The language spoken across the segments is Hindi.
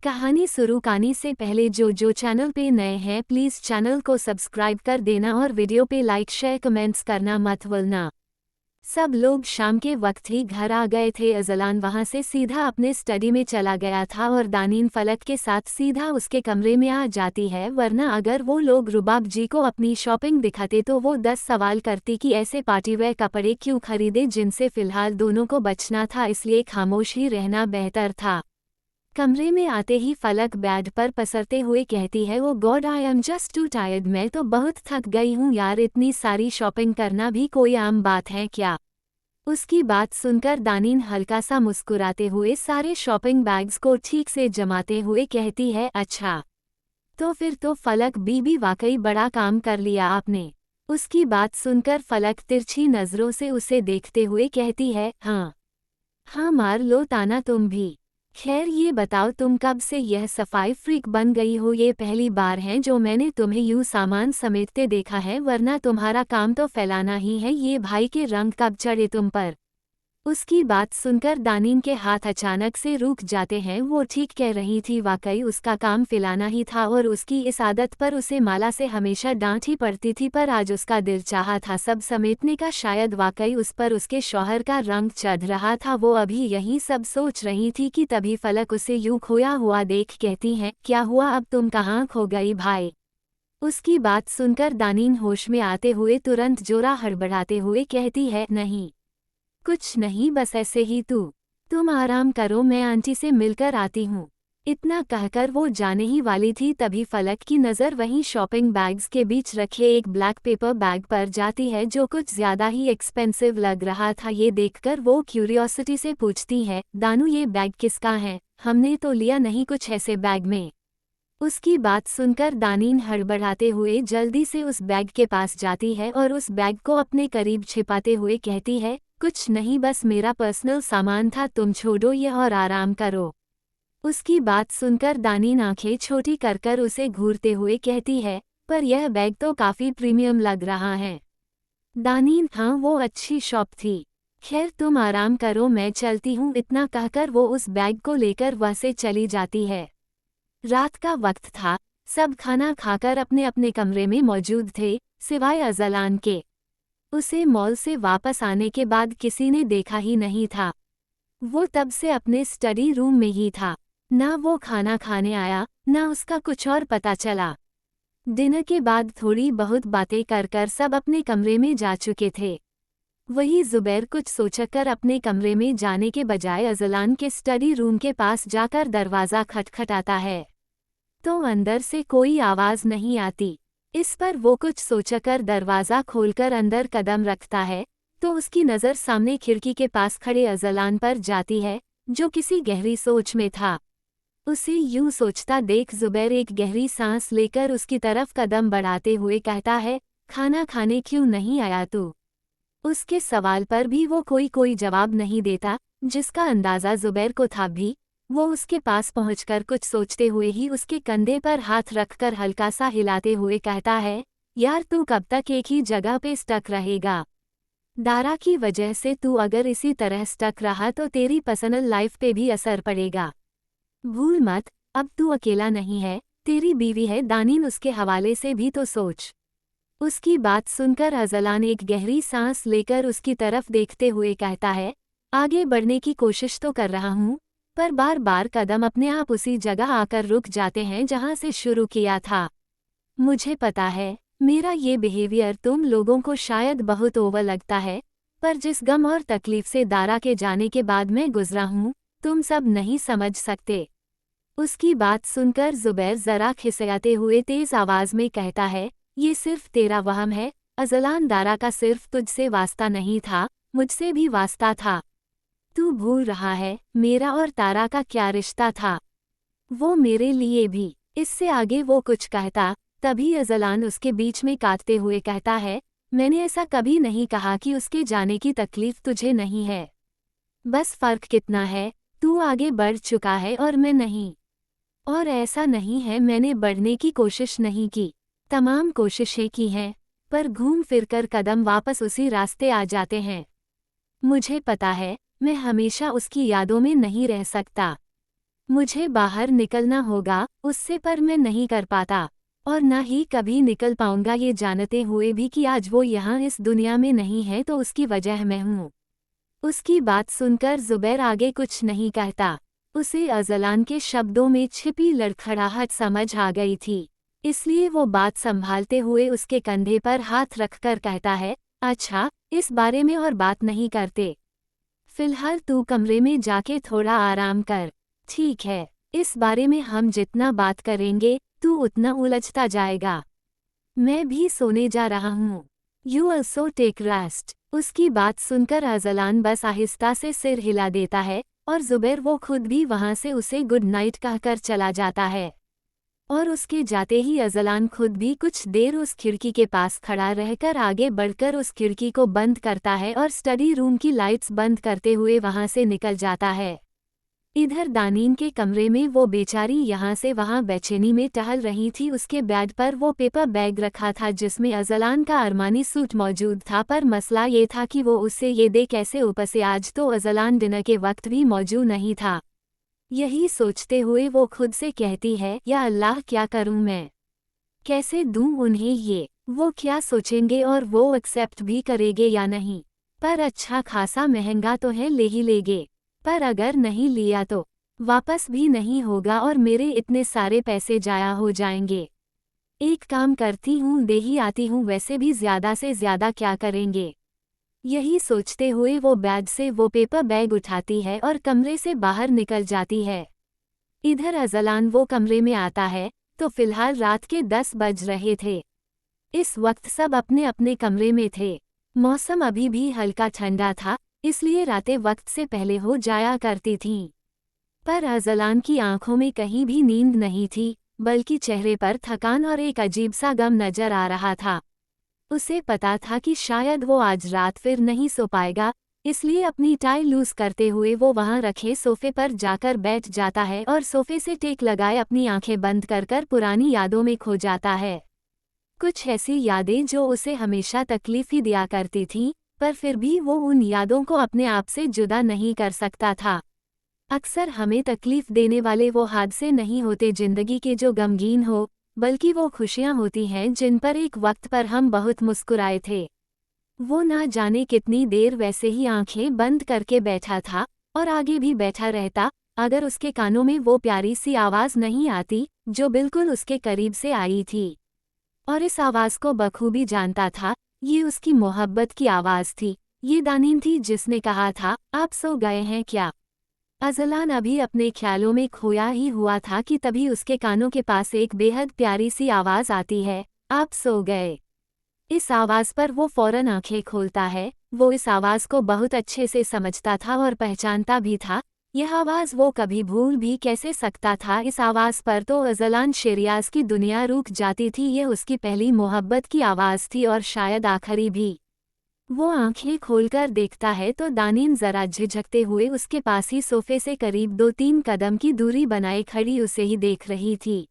कहानी शुरू करने से पहले जो चैनल पे नए हैं प्लीज़ चैनल को सब्सक्राइब कर देना और वीडियो पे लाइक शेयर कमेंट्स करना मत भूलना। सब लोग शाम के वक्त ही घर आ गए थे। अजलान वहां से सीधा अपने स्टडी में चला गया था और दानीन फलक के साथ सीधा उसके कमरे में आ जाती है, वरना अगर वो लोग रुबाब जी को अपनी शॉपिंग दिखाते तो वो 10 सवाल करती कि ऐसे पार्टीवेयर कपड़े क्यों खरीदे जिनसे फिलहाल दोनों को बचना था, इसलिए खामोश ही रहना बेहतर था। कमरे में आते ही फलक बेड पर पसरते हुए कहती है, oh God I am just too tired, मैं तो बहुत थक गई हूँ यार, इतनी सारी शॉपिंग करना भी कोई आम बात है क्या। उसकी बात सुनकर दानीन हल्का सा मुस्कुराते हुए सारे शॉपिंग बैग्स को ठीक से जमाते हुए कहती है, अच्छा तो फिर तो फलक बीबी वाकई बड़ा काम कर लिया आपने। उसकी बात सुनकर फलक तिरछी नज़रों से उसे देखते हुए कहती है, हाँ हाँ मार लो ताना तुम भी। खैर ये बताओ तुम कब से यह सफाई फ्रीक बन गई हो, ये पहली बार है जो मैंने तुम्हें यूं सामान समेटते देखा है, वरना तुम्हारा काम तो फैलाना ही है। ये भाई के रंग कब चढ़े तुम पर। उसकी बात सुनकर दानीन के हाथ अचानक से रुक जाते हैं। वो ठीक कह रही थी, वाकई उसका काम फैलाना ही था और उसकी इस आदत पर उसे माला से हमेशा डांट ही पड़ती थी, पर आज उसका दिल चाहा था सब समेटने का। शायद वाकई उस पर उसके शौहर का रंग चढ़ रहा था। वो अभी यही सब सोच रही थी कि तभी फलक उसे यूं खोया हुआ देख कहती है, क्या हुआ, अब तुम कहाँ खो गई भाई। उसकी बात सुनकर दानीन होश में आते हुए तुरंत जोरा हड़बड़ाते हुए कहती है, नहीं कुछ नहीं, बस ऐसे ही तुम आराम करो, मैं आंटी से मिलकर आती हूँ। इतना कहकर वो जाने ही वाली थी, तभी फलक की नज़र वहीं शॉपिंग बैग्स के बीच रखे एक ब्लैक पेपर बैग पर जाती है जो कुछ ज़्यादा ही एक्सपेंसिव लग रहा था। ये देखकर वो क्यूरियोसिटी से पूछती है, दानू ये बैग किसका है, हमने तो लिया नहीं कुछ ऐसे बैग में। उसकी बात सुनकर दानीन हड़बड़ाते हुए जल्दी से उस बैग के पास जाती है और उस बैग को अपने करीब छिपाते हुए कहती है, कुछ नहीं, बस मेरा पर्सनल सामान था, तुम छोड़ो ये और आराम करो। उसकी बात सुनकर दानीन आंखें छोटी कर कर उसे घूरते हुए कहती है, पर यह बैग तो काफ़ी प्रीमियम लग रहा है। दानीन, हाँ वो अच्छी शॉप थी, खैर तुम आराम करो, मैं चलती हूँ। इतना कहकर वो उस बैग को लेकर वहाँ से चली जाती है। रात का वक्त था, सब खाना खाकर अपने अपने कमरे में मौजूद थे, सिवाय अजलान के। उसे मॉल से वापस आने के बाद किसी ने देखा ही नहीं था। वो तब से अपने स्टडी रूम में ही था, ना वो खाना खाने आया, ना उसका कुछ और पता चला। डिनर के बाद थोड़ी बहुत बातें कर कर सब अपने कमरे में जा चुके थे। वही जुबैर कुछ सोचकर अपने कमरे में जाने के बजाय अजलान के स्टडी रूम के पास जाकर दरवाज़ा खटखटाता है, तो अंदर से कोई आवाज़ नहीं आती। इस पर वो कुछ सोचकर दरवाज़ा खोलकर अंदर कदम रखता है, तो उसकी नज़र सामने खिड़की के पास खड़े अजलान पर जाती है, जो किसी गहरी सोच में था। उसे यूं सोचता देख जुबैर एक गहरी सांस लेकर उसकी तरफ कदम बढ़ाते हुए कहता है, खाना खाने क्यों नहीं आया तू। उसके सवाल पर भी वो कोई जवाब नहीं देता, जिसका अंदाज़ा जुबैर को था भी। वो उसके पास पहुंचकर कुछ सोचते हुए ही उसके कंधे पर हाथ रखकर हल्का सा हिलाते हुए कहता है, यार तू कब तक एक ही जगह पे स्टक रहेगा। दारा की वजह से तू अगर इसी तरह स्टक रहा तो तेरी पर्सनल लाइफ पे भी असर पड़ेगा। भूल मत, अब तू अकेला नहीं है, तेरी बीवी है दानीन, उसके हवाले से भी तो सोच। उसकी बात सुनकर अजलान एक गहरी सांस लेकर उसकी तरफ देखते हुए कहता है, आगे बढ़ने की कोशिश तो कर रहा हूँ, पर बार बार कदम अपने आप उसी जगह आकर रुक जाते हैं जहाँ से शुरू किया था। मुझे पता है मेरा ये बिहेवियर तुम लोगों को शायद बहुत ओवर लगता है, पर जिस गम और तकलीफ से दारा के जाने के बाद मैं गुजरा हूँ, तुम सब नहीं समझ सकते। उसकी बात सुनकर जुबैर जरा खिसियाते हुए तेज आवाज में कहता है, ये सिर्फ तेरा वहम है अजलान, दारा का सिर्फ तुझसे वास्ता नहीं था, मुझसे भी वास्ता था। तू भूल रहा है मेरा और तारा का क्या रिश्ता था, वो मेरे लिए भी। इससे आगे वो कुछ कहता, तभी अजलान उसके बीच में काटते हुए कहता है, मैंने ऐसा कभी नहीं कहा कि उसके जाने की तकलीफ तुझे नहीं है। बस फर्क कितना है, तू आगे बढ़ चुका है और मैं नहीं। और ऐसा नहीं है मैंने बढ़ने की कोशिश नहीं की, तमाम कोशिशें की हैं, पर घूम फिरकर कदम वापस उसी रास्ते आ जाते हैं। मुझे पता है मैं हमेशा उसकी यादों में नहीं रह सकता। मुझे बाहर निकलना होगा उससे, पर मैं नहीं कर पाता और ना ही कभी निकल पाऊंगा, ये जानते हुए भी कि आज वो यहाँ इस दुनिया में नहीं है तो उसकी वजह मैं हूँ। उसकी बात सुनकर ज़ुबैर आगे कुछ नहीं कहता। उसे अज़लान के शब्दों में छिपी लड़खड़ाहट समझ आ गई थी, इसलिए वो बात संभालते हुए उसके कंधे पर हाथ रखकर कहता है, अच्छा, इस बारे में और बात नहीं करते। फिलहाल तू कमरे में जाके थोड़ा आराम कर। ठीक है, इस बारे में हम जितना बात करेंगे तू उतना उलझता जाएगा। मैं भी सोने जा रहा हूँ। You also take rest. उसकी बात सुनकर अज़लान बस आहिस्ता से सिर हिला देता है और ज़ुबैर वो खुद भी वहाँ से उसे गुड नाइट कहकर चला जाता है। और उसके जाते ही अज़लान खुद भी कुछ देर उस खिड़की के पास खड़ा रहकर आगे बढ़कर उस खिड़की को बंद करता है और स्टडी रूम की लाइट्स बंद करते हुए वहाँ से निकल जाता है। इधर दानीन के कमरे में वो बेचारी यहाँ से वहाँ बेचैनी में टहल रही थी। उसके बेड पर वो पेपर बैग रखा था जिसमें अज़लान का अरमानी सूट मौजूद था, पर मसला ये था कि वो उससे ये दे कैसे उपसे। आज तो अज़लान डिनर के वक्त भी मौजूद नहीं था। यही सोचते हुए वो खुद से कहती है, या अल्लाह, क्या करूं मैं, कैसे दूं उन्हें ये, वो क्या सोचेंगे और वो एक्सेप्ट भी करेंगे या नहीं। पर अच्छा खासा महंगा तो है, ले ही लेंगे, पर अगर नहीं लिया तो वापस भी नहीं होगा और मेरे इतने सारे पैसे जाया हो जाएंगे। एक काम करती हूँ, दे ही आती हूँ, वैसे भी ज़्यादा से ज़्यादा क्या करेंगे। यही सोचते हुए वो बैग से वो पेपर बैग उठाती है और कमरे से बाहर निकल जाती है। इधर अज़लान वो कमरे में आता है तो फिलहाल रात के 10 बज रहे थे। इस वक्त सब अपने अपने कमरे में थे। मौसम अभी भी हल्का ठंडा था, इसलिए रातें वक्त से पहले हो जाया करती थीं। पर अज़लान की आंखों में कहीं भी नींद नहीं थी, बल्कि चेहरे पर थकान और एक अजीब सा गम नजर आ रहा था। उसे पता था कि शायद वो आज रात फिर नहीं सो पाएगा, इसलिए अपनी टाई लूज करते हुए वो वहां रखे सोफे पर जाकर बैठ जाता है और सोफे से टेक लगाए अपनी आंखें बंद कर पुरानी यादों में खो जाता है। कुछ ऐसी यादें जो उसे हमेशा तकलीफ ही दिया करती थीं, पर फिर भी वो उन यादों को अपने आप से जुदा नहीं कर सकता था। अक्सर हमें तकलीफ देने वाले वो हादसे नहीं होते जिंदगी के जो गमगीन हो, बल्कि वो खुशियां होती हैं जिन पर एक वक्त पर हम बहुत मुस्कुराए थे। वो ना जाने कितनी देर वैसे ही आंखें बंद करके बैठा था और आगे भी बैठा रहता, अगर उसके कानों में वो प्यारी सी आवाज़ नहीं आती जो बिल्कुल उसके करीब से आई थी। और इस आवाज़ को बखूबी जानता था, ये उसकी मोहब्बत की आवाज़ थी। ये दानीन थी जिसने कहा था, आप सो गए हैं क्या। अज़लान अभी अपने ख्यालों में खोया ही हुआ था कि तभी उसके कानों के पास एक बेहद प्यारी सी आवाज़ आती है, आप सो गए। इस आवाज़ पर वो फ़ौरन आंखें खोलता है। वो इस आवाज़ को बहुत अच्छे से समझता था और पहचानता भी था। यह आवाज़ वो कभी भूल भी कैसे सकता था। इस आवाज़ पर तो अज़लान शेरियाज़ की दुनिया रुक जाती थी। यह उसकी पहली मोहब्बत की आवाज़ थी और शायद आखिरी भी। वो आंखें खोलकर देखता है तो दानीन जरा झिझकते हुए उसके पास ही सोफे से करीब 2-3 कदम की दूरी बनाए खड़ी उसे ही देख रही थी।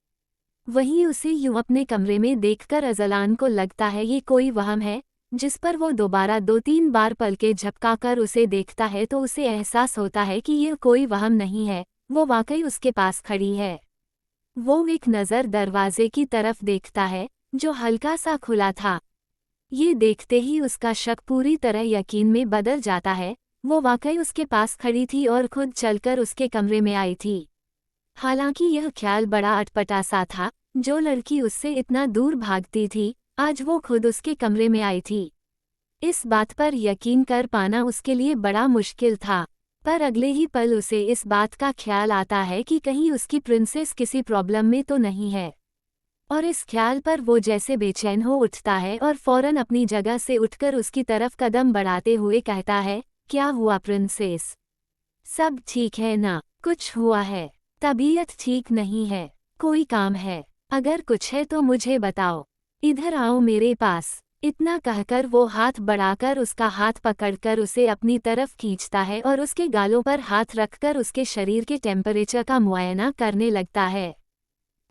वहीं उसे यूं अपने कमरे में देखकर अज़लान को लगता है ये कोई वहम है, जिस पर वो दोबारा 2-3 बार पलकें झपकाकर उसे देखता है तो उसे एहसास होता है कि यह कोई वहम नहीं है, वो वाकई उसके पास खड़ी है। वो एक नज़र दरवाजे की तरफ देखता है, जो हल्का सा खुला था। ये देखते ही उसका शक पूरी तरह यकीन में बदल जाता है। वो वाकई उसके पास खड़ी थी और खुद चलकर उसके कमरे में आई थी। हालांकि यह ख्याल बड़ा अटपटा सा था, जो लड़की उससे इतना दूर भागती थी, आज वो खुद उसके कमरे में आई थी। इस बात पर यकीन कर पाना उसके लिए बड़ा मुश्किल था, पर अगले ही पल उसे इस बात का ख्याल आता है कि कहीं उसकी प्रिंसेस किसी प्रॉब्लम में तो नहीं है। और इस ख्याल पर वो जैसे बेचैन हो उठता है और फौरन अपनी जगह से उठकर उसकी तरफ कदम बढ़ाते हुए कहता है, क्या हुआ प्रिंसेस? सब ठीक है ना? कुछ हुआ है? तबीयत ठीक नहीं है? कोई काम है? अगर कुछ है तो मुझे बताओ। इधर आओ मेरे पास। इतना कहकर वो हाथ बढ़ाकर उसका हाथ पकड़कर उसे अपनी तरफ खींचता है और उसके गालों पर हाथ रखकर उसके शरीर के टेम्परेचर का मुआयना करने लगता है।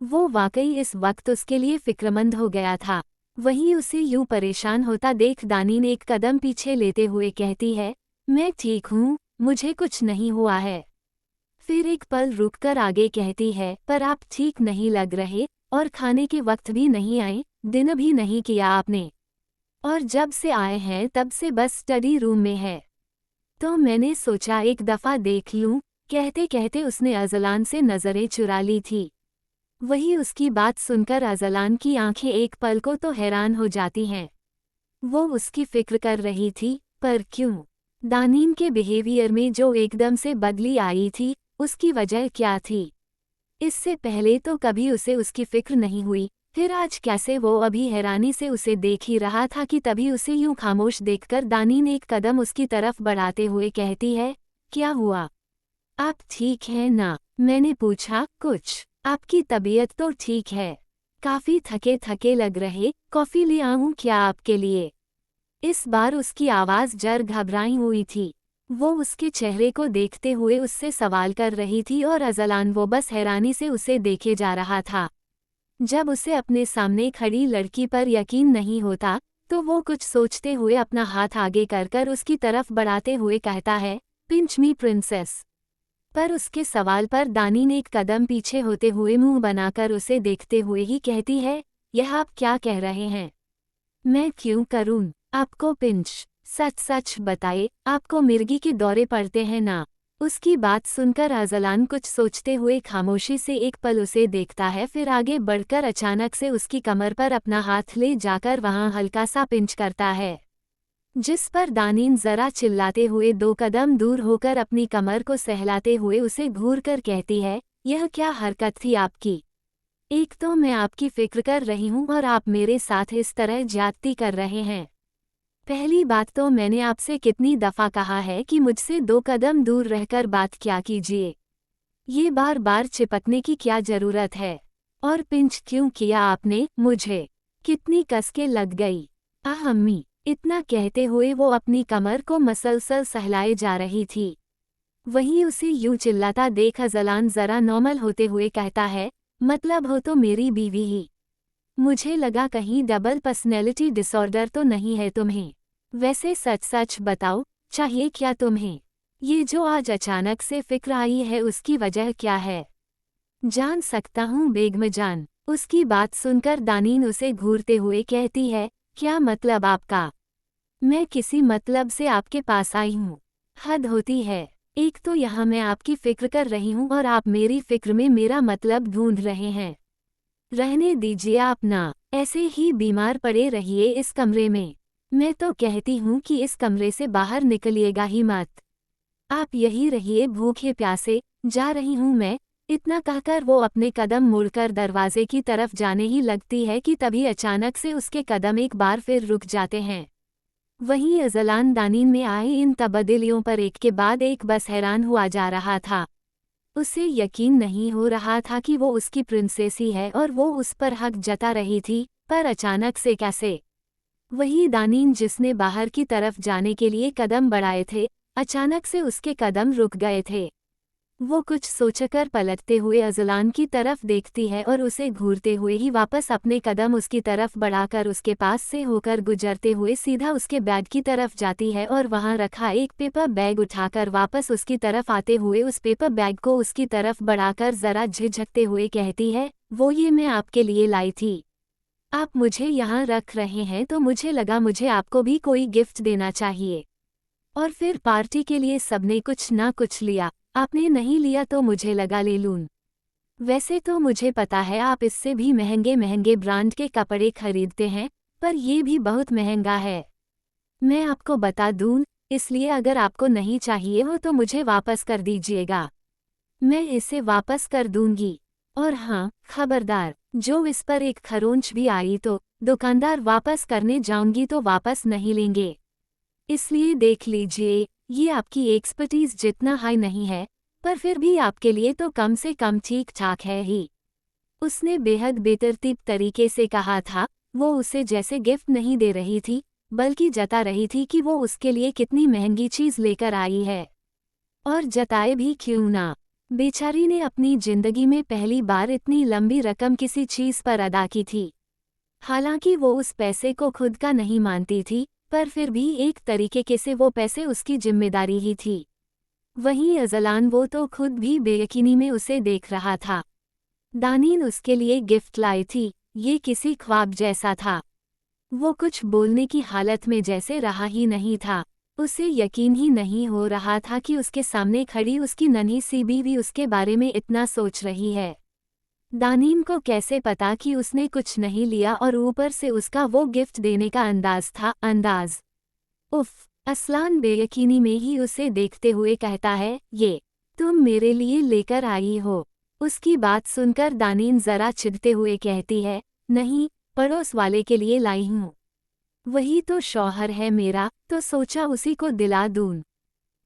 वो वाकई इस वक्त उसके लिए फिक्रमंद हो गया था। वहीं उसे यूं परेशान होता देख दानीन एक कदम पीछे लेते हुए कहती है, मैं ठीक हूँ, मुझे कुछ नहीं हुआ है। फिर एक पल रुककर आगे कहती है, पर आप ठीक नहीं लग रहे, और खाने के वक्त भी नहीं आए, दिन भी नहीं किया आपने। और जब से आए हैं तब से बस स्टडी रूम में है। तो मैंने सोचा एक दफ़ा देख लूं। कहते कहते उसने अज़लान से नज़रें चुरा ली थी। वही उसकी बात सुनकर अज़लान की आंखें एक पल को तो हैरान हो जाती हैं। वो उसकी फिक्र कर रही थी, पर क्यों? दानीन के बिहेवियर में जो एकदम से बदली आई थी, उसकी वजह क्या थी? इससे पहले तो कभी उसे उसकी फिक्र नहीं हुई, फिर आज कैसे? वो अभी हैरानी से उसे देख ही रहा था कि तभी उसे यूं खामोश देखकर दानीन एक कदम उसकी तरफ बढ़ाते हुए कहती है, क्या हुआ? आप ठीक हैं ना? मैंने पूछा। कुछ, आपकी तबीयत तो ठीक है, काफ़ी थके थके लग रहे, कॉफ़ी ले आऊं क्या आपके लिए? इस बार उसकी आवाज़ जर घबराई हुई थी। वो उसके चेहरे को देखते हुए उससे सवाल कर रही थी और अज़लान वो बस हैरानी से उसे देखे जा रहा था। जब उसे अपने सामने खड़ी लड़की पर यकीन नहीं होता, तो वो कुछ सोचते हुए अपना हाथ आगे कर उसकी तरफ बढ़ाते हुए कहता है, पिंच मी प्रिंसेस। पर उसके सवाल पर दानीन एक कदम पीछे होते हुए मुंह बनाकर उसे देखते हुए ही कहती है, यह आप क्या कह रहे हैं? मैं क्यों करूं आपको पिंच? सच सच बताए, आपको मिर्गी के दौरे पड़ते हैं ना? उसकी बात सुनकर अज़लान कुछ सोचते हुए खामोशी से एक पल उसे देखता है, फिर आगे बढ़कर अचानक से उसकी कमर पर अपना हाथ ले जाकर वहां हल्का सा पिंच करता है, जिस पर दानीन जरा चिल्लाते हुए 2 कदम दूर होकर अपनी कमर को सहलाते हुए उसे घूर कर कहती है, यह क्या हरकत थी आपकी? एक तो मैं आपकी फिक्र कर रही हूँ और आप मेरे साथ इस तरह ज्यादती कर रहे हैं। पहली बात तो मैंने आपसे कितनी दफ़ा कहा है कि मुझसे 2 कदम दूर रहकर बात क्या कीजिए। ये बार बार चिपकने की क्या ज़रूरत है? और पिंच क्यों किया आपने मुझे? कितनी कसके लग गई। अम्मी, इतना कहते हुए वो अपनी कमर को मसलसल सहलाए जा रही थी। वहीं उसे यूं चिल्लाता देख अज़लान ज़रा नॉर्मल होते हुए कहता है, मतलब हो तो मेरी बीवी ही। मुझे लगा कहीं डबल पर्सनैलिटी डिसऑर्डर तो नहीं है तुम्हें? वैसे सच सच बताओ, चाहिए क्या तुम्हें? ये जो आज अचानक से फिक्र आई है उसकी वजह क्या है? जान सकता हूँ बेगम जान। उसकी बात सुनकर दानीन उसे घूरते हुए कहती है, क्या मतलब आपका? मैं किसी मतलब से आपके पास आई हूँ? हद होती है। एक तो यहाँ मैं आपकी फिक्र कर रही हूँ और आप मेरी फिक्र में मेरा मतलब ढूंढ रहे हैं। रहने दीजिए आप ना, ऐसे ही बीमार पड़े रहिए इस कमरे में। मैं तो कहती हूँ कि इस कमरे से बाहर निकलिएगा ही मत। आप यही रहिए भूखे प्यासे, जा रही हूँ मैं। इतना कहकर वो अपने कदम मुड़कर दरवाजे की तरफ जाने ही लगती है कि तभी अचानक से उसके कदम एक बार फिर रुक जाते हैं। वहीं अज़लान दानीन में आए इन तब्दीलियों पर एक के बाद एक बस हैरान हुआ जा रहा था। उसे यकीन नहीं हो रहा था कि वो उसकी प्रिंसेस ही है और वो उस पर हक जता रही थी, पर अचानक से कैसे? वही दानीन जिसने बाहर की तरफ जाने के लिए कदम बढ़ाए थे, अचानक से उसके कदम रुक गए थे। वो कुछ सोचकर पलटते हुए अज़लान की तरफ देखती है और उसे घूरते हुए ही वापस अपने कदम उसकी तरफ बढ़ाकर उसके पास से होकर गुजरते हुए सीधा उसके बैग की तरफ जाती है और वहां रखा एक पेपर बैग उठाकर वापस उसकी तरफ आते हुए उस पेपर बैग को उसकी तरफ बढ़ाकर जरा झिझकते हुए कहती है, वो ये मैं आपके लिए लाई थी। आप मुझे यहाँ रख रहे हैं तो मुझे लगा मुझे आपको भी कोई गिफ्ट देना चाहिए। और फिर पार्टी के लिए सबने कुछ ना कुछ लिया, आपने नहीं लिया तो मुझे लगा ले लूं। वैसे तो मुझे पता है आप इससे भी महंगे महंगे ब्रांड के कपड़े खरीदते हैं, पर ये भी बहुत महंगा है। मैं आपको बता दूं, इसलिए अगर आपको नहीं चाहिए हो तो मुझे वापस कर दीजिएगा। मैं इसे वापस कर दूंगी। और हाँ, खबरदार, जो इस पर एक खरोंच भी आई तो दुकानदार वापस करने जाऊंगी तो वापस नहीं लेंगे। इसलिए देख लीजिए, ये आपकी एक्सपर्टीज जितना हाई नहीं है, पर फिर भी आपके लिए तो कम से कम ठीक ठाक है ही। उसने बेहद बेतरतीब तरीके से कहा था। वो उसे जैसे गिफ्ट नहीं दे रही थी, बल्कि जता रही थी कि वो उसके लिए कितनी महंगी चीज़ लेकर आई है। और जताए भी क्यों ना। बेचारी ने अपनी जिंदगी में पहली बार इतनी लंबी रकम किसी चीज़ पर अदा की थी। हालांकि वो उस पैसे को खुद का नहीं मानती थी, पर फिर भी एक तरीके से वो पैसे उसकी जिम्मेदारी ही थी। वहीं अजलान वो तो खुद भी बेयकीनी में उसे देख रहा था। दानीन उसके लिए गिफ्ट लाई थी, ये किसी ख्वाब जैसा था। वो कुछ बोलने की हालत में जैसे रहा ही नहीं था। उसे यकीन ही नहीं हो रहा था कि उसके सामने खड़ी उसकी नन्ही सी बीवी उसके बारे में इतना सोच रही है। दानीन को कैसे पता कि उसने कुछ नहीं लिया और ऊपर से उसका वो गिफ्ट देने का अंदाज। उफ। असलान बेयकीनी में ही उसे देखते हुए कहता है, ये तुम मेरे लिए लेकर आई हो। उसकी बात सुनकर दानीन जरा चिढ़ते हुए कहती है, नहीं, पड़ोस वाले के लिए लाई हूँ। वही तो शौहर है मेरा, तो सोचा उसी को दिला दूँ।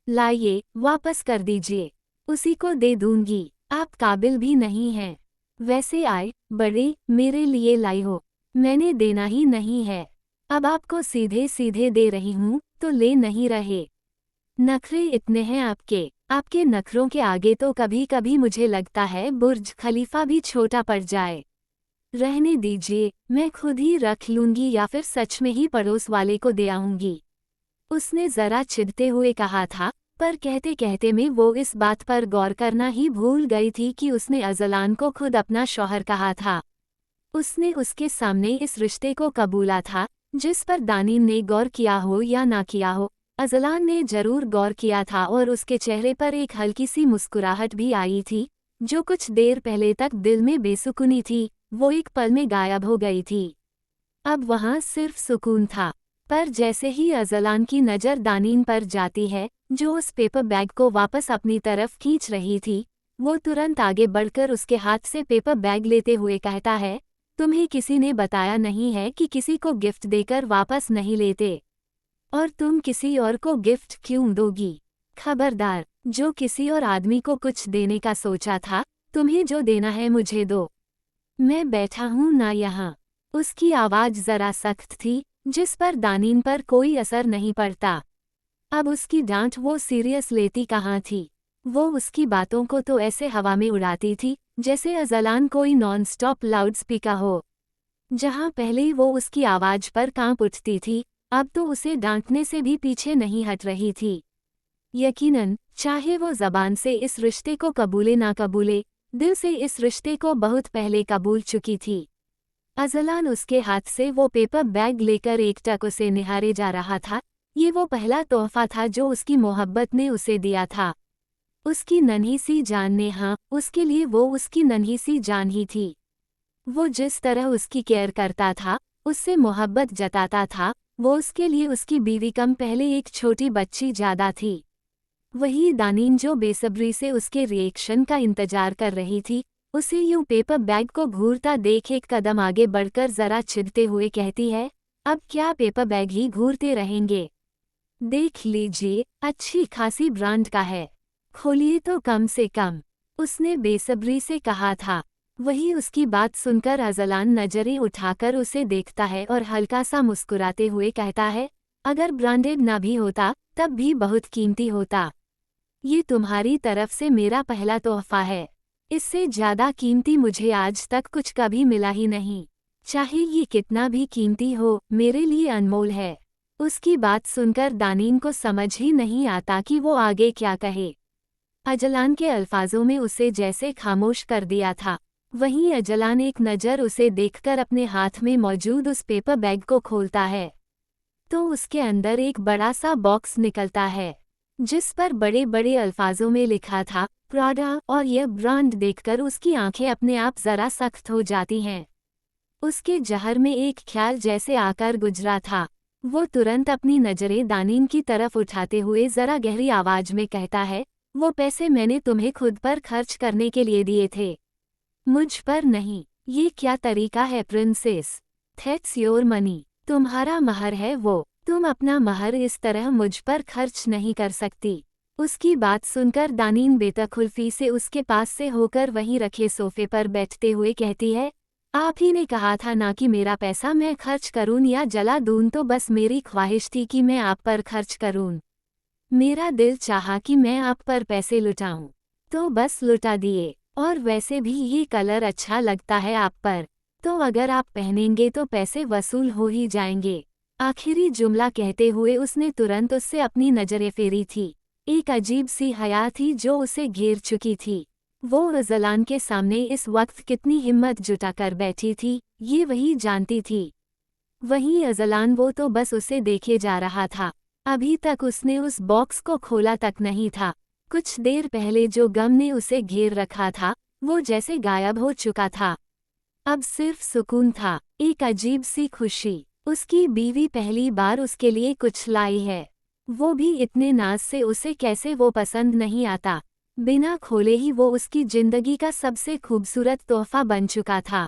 लाइए, वापस कर दीजिए। उसी को दे दूंगी, आप काबिल भी नहीं हैं। वैसे आए बड़े, मेरे लिए लाई हो, मैंने देना ही नहीं है। अब आपको सीधे सीधे दे रही हूँ तो ले नहीं रहे। नखरे इतने हैं आपके नखरों के आगे तो कभी कभी मुझे लगता है बुर्ज खलीफा भी छोटा पड़ जाए। रहने दीजिए, मैं खुद ही रख लूंगी या फिर सच में ही पड़ोस वाले को दे आऊंगी। उसने जरा चिढ़ते हुए कहा था, पर कहते कहते में वो इस बात पर गौर करना ही भूल गई थी कि उसने अजलान को खुद अपना शौहर कहा था। उसने उसके सामने इस रिश्ते को कबूला था, जिस पर दानीन ने गौर किया हो या ना किया हो, अजलान ने जरूर गौर किया था और उसके चेहरे पर एक हल्की सी मुस्कुराहट भी आई थी, जो कुछ देर पहले तक दिल में बेसुकुनी थी, वो एक पल में गायब हो गई थी। अब वहाँ सिर्फ सुकून था। पर जैसे ही अजलान की नज़र दानीन पर जाती है, जो उस पेपर बैग को वापस अपनी तरफ खींच रही थी, वो तुरंत आगे बढ़कर उसके हाथ से पेपर बैग लेते हुए कहता है, तुम्हें किसी ने बताया नहीं है कि किसी को गिफ्ट देकर वापस नहीं लेते। और तुम किसी और को गिफ्ट क्यों दोगी? खबरदार, जो किसी और आदमी को कुछ देने का सोचा था, तुम्हें जो देना है मुझे दो। मैं बैठा हूँ ना यहाँ। उसकी आवाज़ जरा सख्त थी, जिस पर दानीन पर कोई असर नहीं पड़ता। अब उसकी डांट वो सीरियस लेती कहाँ थी। वो उसकी बातों को तो ऐसे हवा में उड़ाती थी, जैसे अजलान कोई नॉन स्टॉप लाउड स्पीकर हो। जहाँ पहले वो उसकी आवाज़ पर कांप उठती थी, अब तो उसे डांटने से भी पीछे नहीं हट रही थी। यकीनन, चाहे वो ज़बान से इस रिश्ते को कबूले ना कबूले, दिल से इस रिश्ते को बहुत पहले कबूल चुकी थी। अजलान उसके हाथ से वो पेपर बैग लेकर एकटक उसे निहारे जा रहा था। ये वो पहला तोहफा था जो उसकी मोहब्बत ने उसे दिया था। उसकी नन्ही सी जान ने, हाँ, उसके लिए वो उसकी नन्ही सी जान ही थी। वो जिस तरह उसकी केयर करता था, उससे मोहब्बत जताता था, वो उसके लिए उसकी बीवी कम पहले एक छोटी बच्ची ज्यादा थी। वही दानीन जो बेसब्री से उसके रिएक्शन का इंतजार कर रही थी, उसे यूं पेपर बैग को घूरता देख एक कदम आगे बढ़कर जरा चिढ़ते हुए कहती है, अब क्या पेपर बैग ही घूरते रहेंगे? देख लीजिए, अच्छी खासी ब्रांड का है, खोलिए तो कम से कम। उसने बेसब्री से कहा था। वही उसकी बात सुनकर अजलान नजरें उठाकर उसे देखता है और हल्का सा मुस्कुराते हुए कहता है, अगर ब्रांडेड ना भी होता तब भी बहुत कीमती होता। ये तुम्हारी तरफ से मेरा पहला तोहफा है। इससे ज्यादा कीमती मुझे आज तक कुछ कभी मिला ही नहीं। चाहे ये कितना भी कीमती हो, मेरे लिए अनमोल है। उसकी बात सुनकर दानीन को समझ ही नहीं आता कि वो आगे क्या कहे। अजलान के अल्फाजों में उसे जैसे खामोश कर दिया था। वहीं अजलान एक नज़र उसे देखकर अपने हाथ में मौजूद उस पेपर बैग को खोलता है, तो उसके अंदर एक बड़ा सा बॉक्स निकलता है, जिस पर बड़े बड़े अल्फाजों में लिखा था प्राडा, और यह ब्रांड देखकर उसकी आंखें अपने आप जरा सख्त हो जाती हैं। उसके जहर में एक ख्याल जैसे आकर गुजरा था। वो तुरंत अपनी नज़रें दानीन की तरफ उठाते हुए जरा गहरी आवाज में कहता है, वो पैसे मैंने तुम्हें खुद पर खर्च करने के लिए दिए थे, मुझ पर नहीं। ये क्या तरीका है प्रिंसेस? दैट्स योर मनी, तुम्हारा महर है वो। तुम अपना महर इस तरह मुझ पर खर्च नहीं कर सकती। उसकी बात सुनकर दानीन बेतखुल्फी से उसके पास से होकर वहीं रखे सोफे पर बैठते हुए कहती है, आप ही ने कहा था ना कि मेरा पैसा मैं खर्च करूं या जला दूं, तो बस मेरी ख्वाहिश थी कि मैं आप पर खर्च करूं। मेरा दिल चाहा कि मैं आप पर पैसे लुटाऊं, तो बस लुटा दिए। और वैसे भी ये कलर अच्छा लगता है आप पर, तो अगर आप पहनेंगे तो पैसे वसूल हो ही जाएंगे। आखिरी जुमला कहते हुए उसने तुरंत उससे अपनी नज़रें फेरी थी। एक अजीब सी हया थी जो उसे घेर चुकी थी। वो अज़लान के सामने इस वक्त कितनी हिम्मत जुटाकर बैठी थी, ये वही जानती थी। वहीं अज़लान, वो तो बस उसे देखे जा रहा था। अभी तक उसने उस बॉक्स को खोला तक नहीं था। कुछ देर पहले जो गम ने उसे घेर रखा था, वो जैसे गायब हो चुका था। अब सिर्फ सुकून था, एक अजीब सी खुशी। उसकी बीवी पहली बार उसके लिए कुछ लाई है, वो भी इतने नाज से। उसे कैसे वो पसंद नहीं आता। बिना खोले ही वो उसकी जिंदगी का सबसे खूबसूरत तोहफा बन चुका था।